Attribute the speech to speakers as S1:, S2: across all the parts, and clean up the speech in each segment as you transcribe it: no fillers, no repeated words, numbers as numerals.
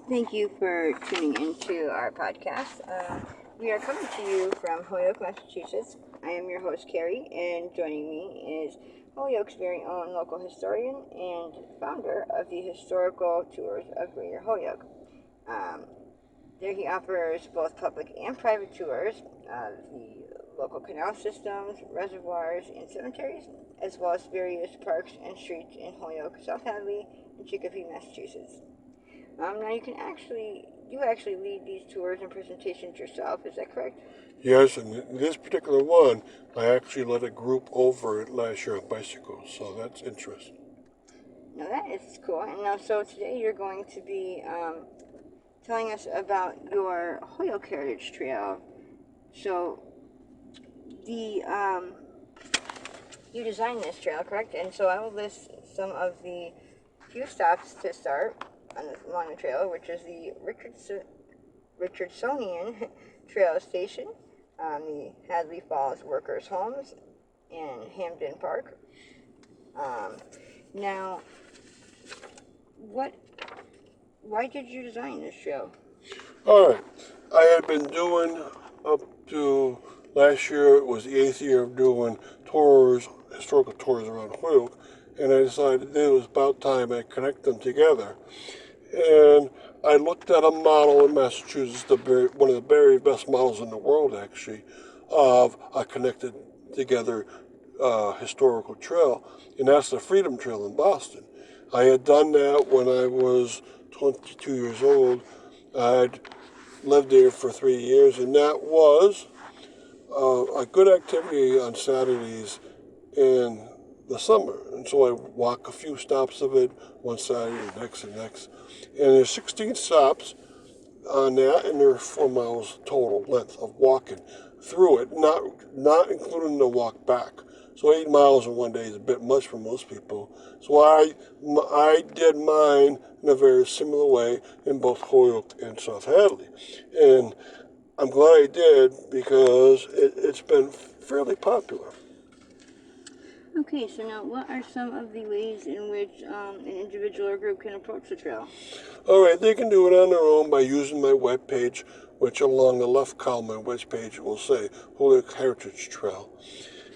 S1: Thank you for tuning into our podcast. We are coming to you from Holyoke, Massachusetts. I am your host, Carrie, and joining me is Holyoke's very own local historian and founder of the Historical Tours of Greater Holyoke. There he offers both public and private tours of the local canal systems, reservoirs, and cemeteries, as well as various parks and streets in Holyoke, South Hadley, and Chicopee, Massachusetts. Now you actually lead these tours and presentations yourself, is that correct?
S2: Yes, and this particular one, I actually led a group over it last year on bicycles, so that's interesting.
S1: Now that is cool. And now, so today you're going to be telling us about your Holyoke Heritage Trail. So the you designed this trail, correct? And so I will list some of the few stops to start along the trail, which is the Richardsonian Trail Station, the Hadley Falls Workers' Homes, and Hamden Park. Now, why did you design this trail?
S2: All right, I had been doing up to last year, it was the 8th year of doing tours, historical tours around Holyoke, and I decided it was about time I connect them together. And I looked at a model in Massachusetts, one of the very best models in the world, actually, of a connected together historical trail, and that's the Freedom Trail in Boston. I had done that when I was 22 years old. I'd lived there for 3 years, and that was a good activity on Saturdays in the summer. And so I walk a few stops of it, one Saturday, the next. And there's 16 stops on that, and there's 4 miles total length of walking through it, not including the walk back. So 8 miles in one day is a bit much for most people. So I did mine in a very similar way in both Holyoke and South Hadley. And I'm glad I did because it's been fairly popular.
S1: Okay, so now what are some of the ways in which an individual or group can approach the trail?
S2: All right, they can do it on their own by using my webpage, which along the left column of my webpage will say Holyoke Heritage Trail.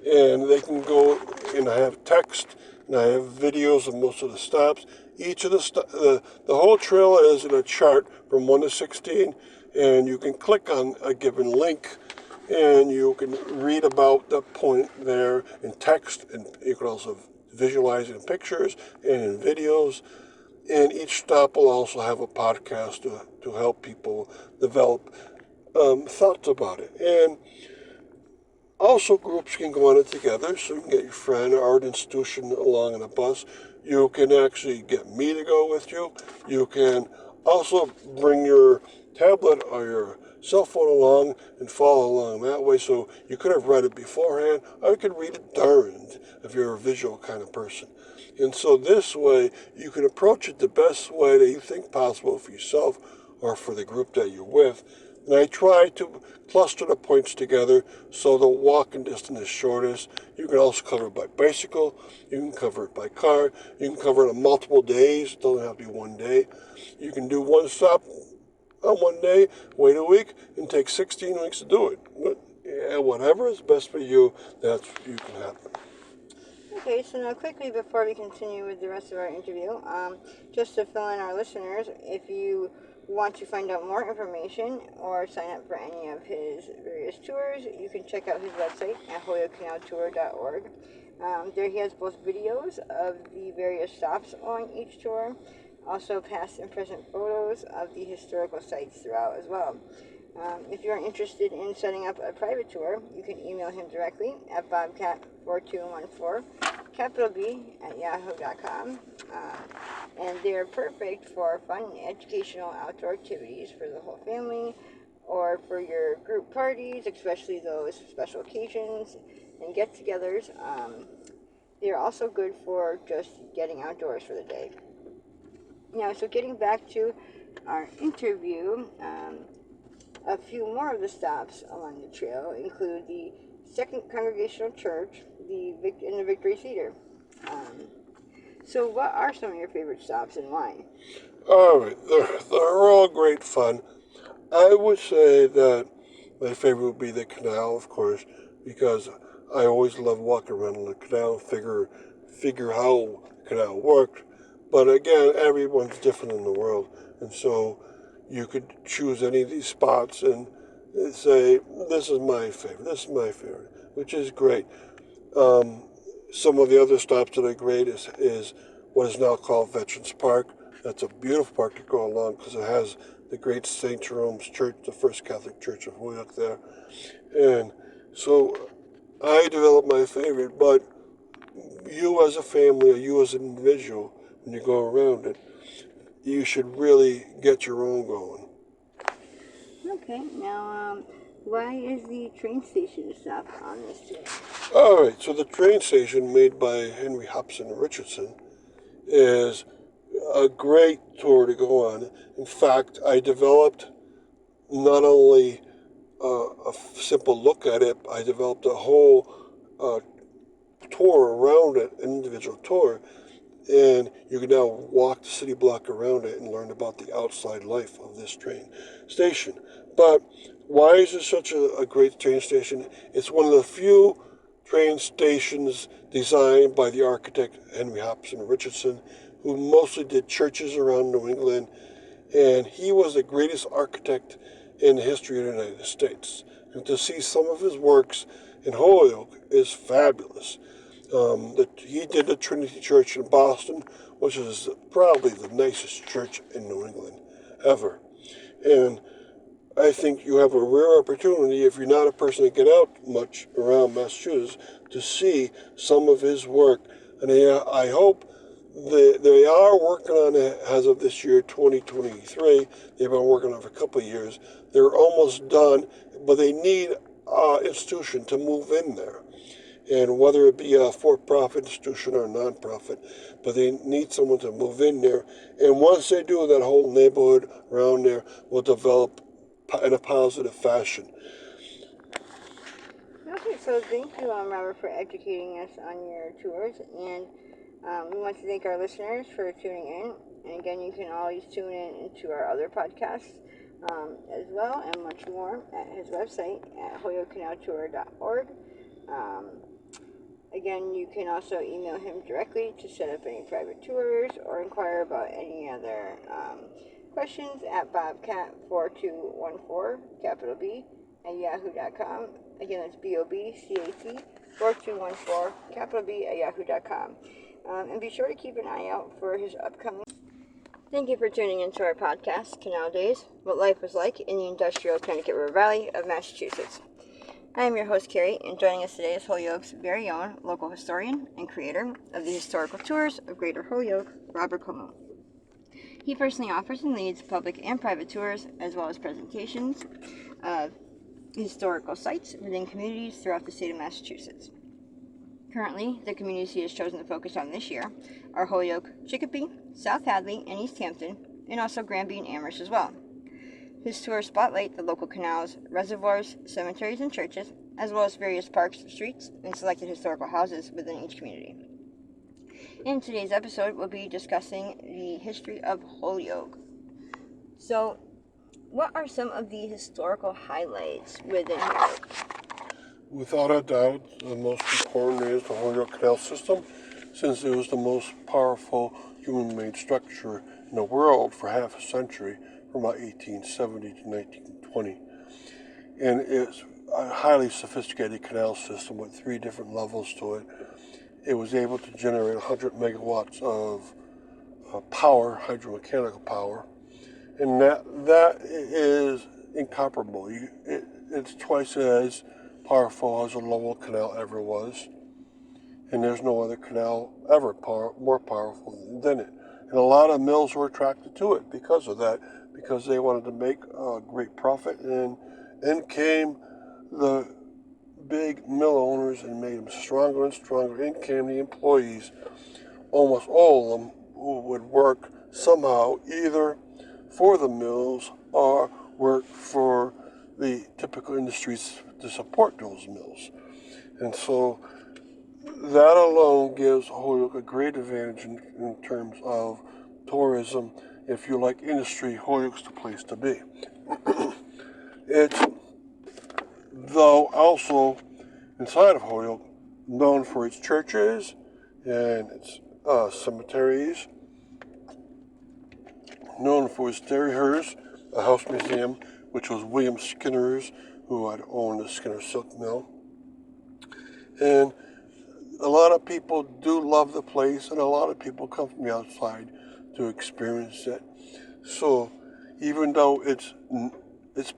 S2: And they can go, and I have text, and I have videos of most of the stops. Each of the whole trail is in a chart from 1 to 16, and you can click on a given link, and you can read about the point there in text, and you can also visualize it in pictures and in videos. And each stop will also have a podcast to help people develop thoughts about it. And also, groups can go on it together, so you can get your friend or art institution along in a bus. You can actually get me to go with you. You can also bring your tablet or your cell phone along and follow along that way. So you could have read it beforehand, or you could read it during if you're a visual kind of person. And so this way, you can approach it the best way that you think possible for yourself or for the group that you're with. And I try to cluster the points together so the walking distance is shortest. You can also cover it by bicycle. You can cover it by car. You can cover it on multiple days. It doesn't have to be one day. You can do one stop on one day, wait a week, and take 16 weeks to do it. But whatever is best for you, that's what you can have.
S1: Okay, so now quickly before we continue with the rest of our interview, just to fill in our listeners, if you want to find out more information or sign up for any of his various tours, you can check out his website at holyokecanaltour.org. There he has both videos of the various stops on each tour, also past and present photos of the historical sites throughout as well. If you're interested in setting up a private tour, you can email him directly at bobcat4214, capital B, at yahoo.com. And they're perfect for fun educational outdoor activities for the whole family or for your group parties, especially those special occasions and get-togethers. They're also good for just getting outdoors for the day. Now, so getting back to our interview, a few more of the stops along the trail include the Second Congregational Church, and the Victory Theater. So what are some of your favorite stops and why?
S2: All right, they're all great fun. I would say that my favorite would be the canal, of course, because I always love walking around the canal, figure how the canal worked. But again, everyone's different in the world, and so you could choose any of these spots and say, "This is my favorite. This is my favorite," which is great. Um, some of the other stops that are great is what is now called Veterans Park. That's a beautiful park to go along because it has the great St. Jerome's Church, the first Catholic church of Holyoke there. And so I developed my favorite, but you as a family or you as an individual, when you go around it, you should really get your own going.
S1: Okay, now, why is the train station stop on this tour?
S2: All right, so the train station made by Henry Hobson Richardson is a great tour to go on. In fact, I developed not only a simple look at it, I developed a whole uh, tour around it, an individual tour, and you can now walk the city block around it and learn about the outside life of this train station. But why is it such a great train station? It's one of the few train stations designed by the architect Henry Hobson Richardson, who mostly did churches around New England, and he was the greatest architect in the history of the United States. And to see some of his works in Holyoke is fabulous. He did the Trinity Church in Boston, which is probably the nicest church in New England ever. And I think you have a rare opportunity, if you're not a person that get out much around Massachusetts, to see some of his work. And I hope they are working on it as of this year, 2023. They've been working on it for a couple of years. They're almost done, but they need an institution to move in there. And whether it be a for-profit institution or a non-profit, but they need someone to move in there. And once they do, that whole neighborhood around there will develop in a positive fashion.
S1: Okay, so thank you, Robert, for educating us on your tours, and we want to thank our listeners for tuning in. And again, you can always tune in into our other podcasts as well, and much more at his website at holyokecanaltour.org. Um, Again, you can also email him directly to set up any private tours or inquire about any other questions at bobcat4214, capital B, at yahoo.com. Again, that's BOBCAT 4214, capital B, at yahoo.com. And be sure to keep an eye out for his upcoming. Thank you for tuning into our podcast, Canal Days, What Life Was Like in the Industrial Connecticut River Valley of Massachusetts. I am your host, Carrie, and joining us today is Holyoke's very own local historian and creator of the historical tours of Greater Holyoke, Robert Como. He personally offers and leads public and private tours, as well as presentations of historical sites within communities throughout the state of Massachusetts. Currently, the communities he has chosen to focus on this year are Holyoke, Chicopee, South Hadley, and East Hampton, and also Granby and Amherst as well. His tours spotlight the local canals, reservoirs, cemeteries, and churches, as well as various parks, streets, and selected historical houses within each community. In today's episode, we'll be discussing the history of Holyoke. So, what are some of the historical highlights within Holyoke?
S2: Without a doubt, the most important is the Holyoke Canal System, since it was the most powerful human-made structure in the world for half a century, from about 1870 to 1920. And it's a highly sophisticated canal system with 3 different levels to it. It was able to generate 100 megawatts of power, hydromechanical power, and that is incomparable. It's twice as powerful as a Lowell Canal ever was, and there's no other canal ever more powerful than it. And a lot of mills were attracted to it because of that, because they wanted to make a great profit, and in came the big mill owners and made them stronger and stronger. In came the employees, almost all of them, who would work somehow either for the mills or work for the typical industries to support those mills. And so that alone gives Holyoke a great advantage in terms of tourism if you like industry, Holyoke's the place to be. It's, though, also inside of Holyoke, known for its churches and its cemeteries, known for its dairyherders, a house museum, which was William Skinner's, who had owned the Skinner Silk Mill. And a lot of people do love the place, and a lot of people come from the outside to experience it. So even though its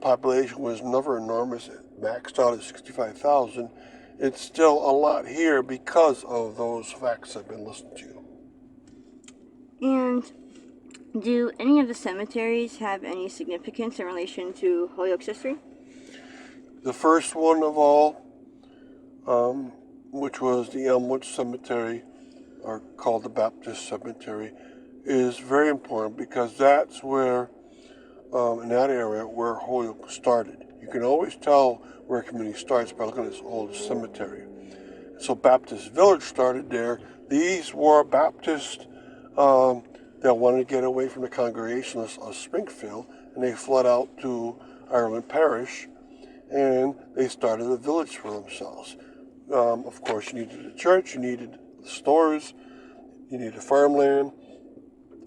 S2: population was never enormous, it maxed out at 65,000, it's still a lot here because of those facts I've been listening to.
S1: And do any of the cemeteries have any significance in relation to Holyoke's history?
S2: The first one of all, which was the Elmwood Cemetery, or called the Baptist Cemetery, is very important because that's where, in that area, where Holyoke started. You can always tell where a community starts by looking at its oldest cemetery. So Baptist Village started there. These were Baptists that wanted to get away from the Congregationalists of Springfield, and they fled out to Ireland Parish, and they started a village for themselves. Of course, you needed a church, you needed stores, you needed farmland,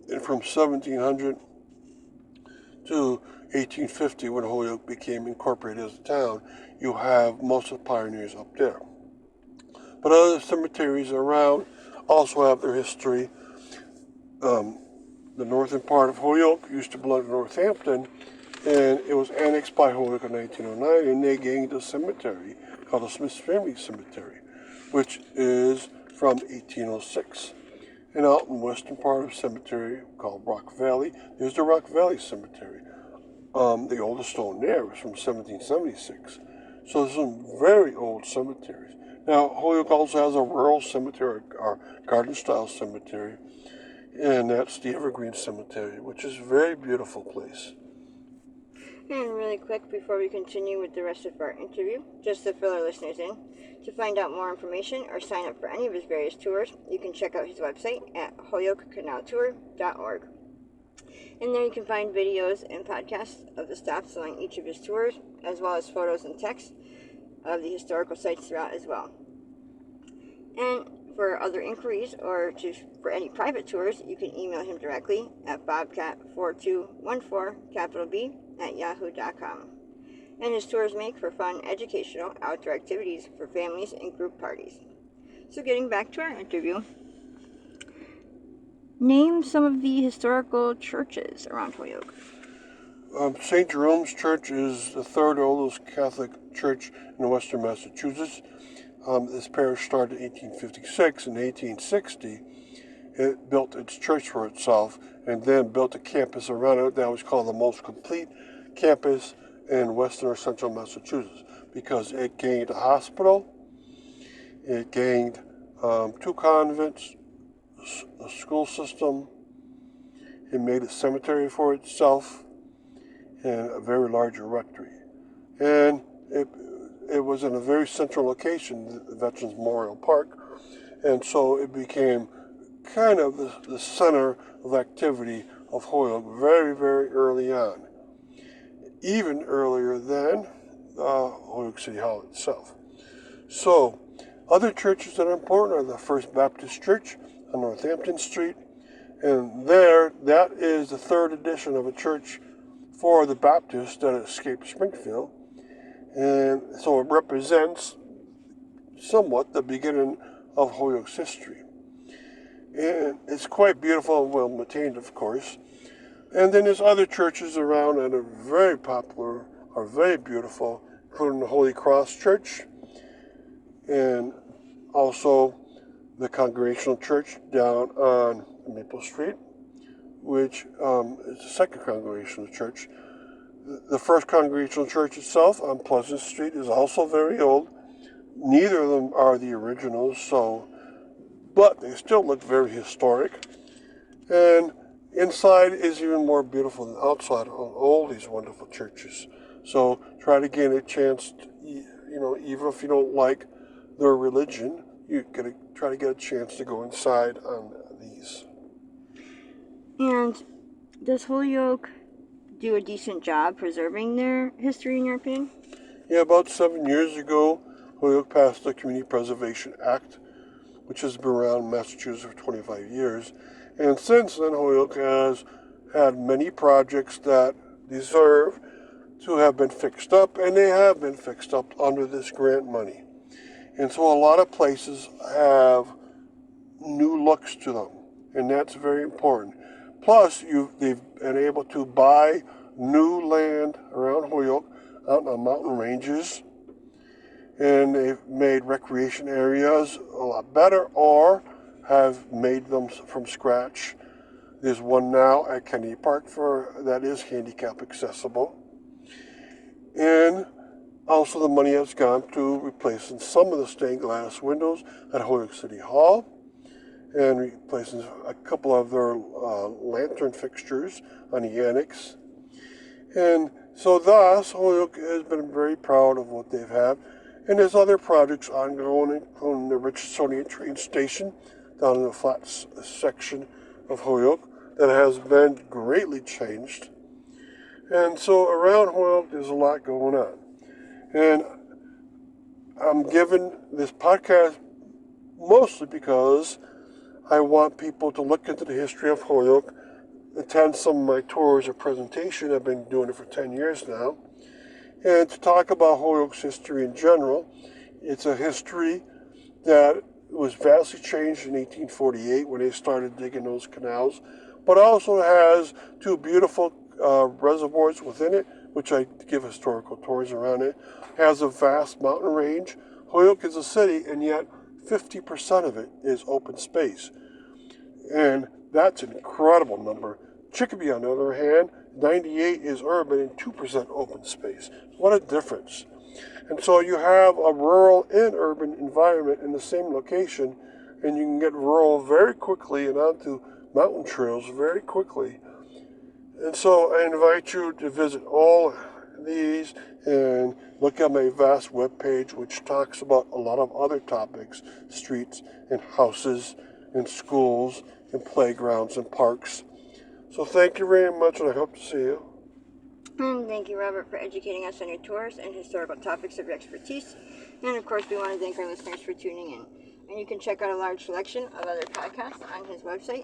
S2: and from 1700 to 1850, when Holyoke became incorporated as a town, you have most of the pioneers up there. But other cemeteries around also have their history. The northern part of Holyoke used to belong to Northampton, and it was annexed by Holyoke in 1909, and they gained a cemetery called the Smith Family Cemetery, which is from 1806. And out in the western part of the cemetery called Rock Valley, there's the Rock Valley Cemetery. The oldest stone there was from 1776. So there's some very old cemeteries. Now, Holyoke also has a rural cemetery, or garden-style cemetery, and that's the Evergreen Cemetery, which is a very beautiful place.
S1: And really quick, before we continue with the rest of our interview, just to fill our listeners in, to find out more information or sign up for any of his various tours, you can check out his website at holyokecanaltour.org. And there you can find videos and podcasts of the stops along each of his tours, as well as photos and text of the historical sites throughout as well. And for other inquiries or for any private tours, you can email him directly at bobcat4214B@yahoo.com. And his tours make for fun, educational, outdoor activities for families and group parties. So getting back to our interview, name some of the historical churches around Holyoke.
S2: St. Jerome's Church is the third oldest Catholic church in western Massachusetts. This parish started in 1856. In 1860, it built its church for itself and then built a campus around it that was called the most complete campus in western or central Massachusetts because it gained a hospital, it gained 2 convents, a school system, it made a cemetery for itself, and a very large rectory. And it was in a very central location, the Veterans Memorial Park, and so it became kind of the center of activity of Holyoke very, very early on, even earlier than Holyoke City Hall itself. So, other churches that are important are the First Baptist Church on Northampton Street, and there, that is the third edition of a church for the Baptists that escaped Springfield. And so it represents somewhat the beginning of Holyoke's history. And it's quite beautiful and well maintained, of course. And then there's other churches around that are very popular, are very beautiful, including the Holy Cross Church, and also the Congregational Church down on Maple Street, which is the second Congregational Church. The first Congregational Church itself on Pleasant Street is also very old. Neither of them are the originals, but they still look very historic. And inside is even more beautiful than outside on all these wonderful churches. So try to gain a chance, even if you don't like their religion, you gotta try to get a chance to go inside on these.
S1: And Does Holyoke do a decent job preserving their history, in your opinion?
S2: Yeah, about 7 years ago, Holyoke passed the Community Preservation Act, which has been around in Massachusetts for 25 years. And since then, Holyoke has had many projects that deserve to have been fixed up, and they have been fixed up under this grant money. And so a lot of places have new looks to them, and that's very important. Plus, they've been able to buy new land around Holyoke out in the mountain ranges, and they've made recreation areas a lot better or have made them from scratch. There's one now at Kennedy Park that is handicap accessible. And also the money has gone to replacing some of the stained glass windows at Holyoke City Hall and replacing a couple of their lantern fixtures on the annex. And so thus, Holyoke has been very proud of what they've had. And there's other projects ongoing, including the Richardsonian train station down in the flats section of Holyoke that has been greatly changed. And so around Holyoke, there's a lot going on. And I'm giving this podcast mostly because I want people to look into the history of Holyoke, attend some of my tours or presentation. I've been doing it for 10 years now. And to talk about Holyoke's history in general. It's a history that was vastly changed in 1848 when they started digging those canals, but also has two beautiful reservoirs within it, which I give historical tours around it. Has a vast mountain range. Holyoke is a city, and yet 50% of it is open space. And that's an incredible number. Chicopee, on the other hand, 98 is urban and 2% open space. What a difference. And so you have a rural and urban environment in the same location, and you can get rural very quickly and onto mountain trails very quickly. And so I invite you to visit all these and look at my vast webpage, which talks about a lot of other topics, streets and houses and schools and playgrounds and parks. So thank you very much, and I hope to see you.
S1: And thank you, Robert, for educating us on your tours and historical topics of your expertise. And of course, we want to thank our listeners for tuning in. And you can check out a large selection of other podcasts on his website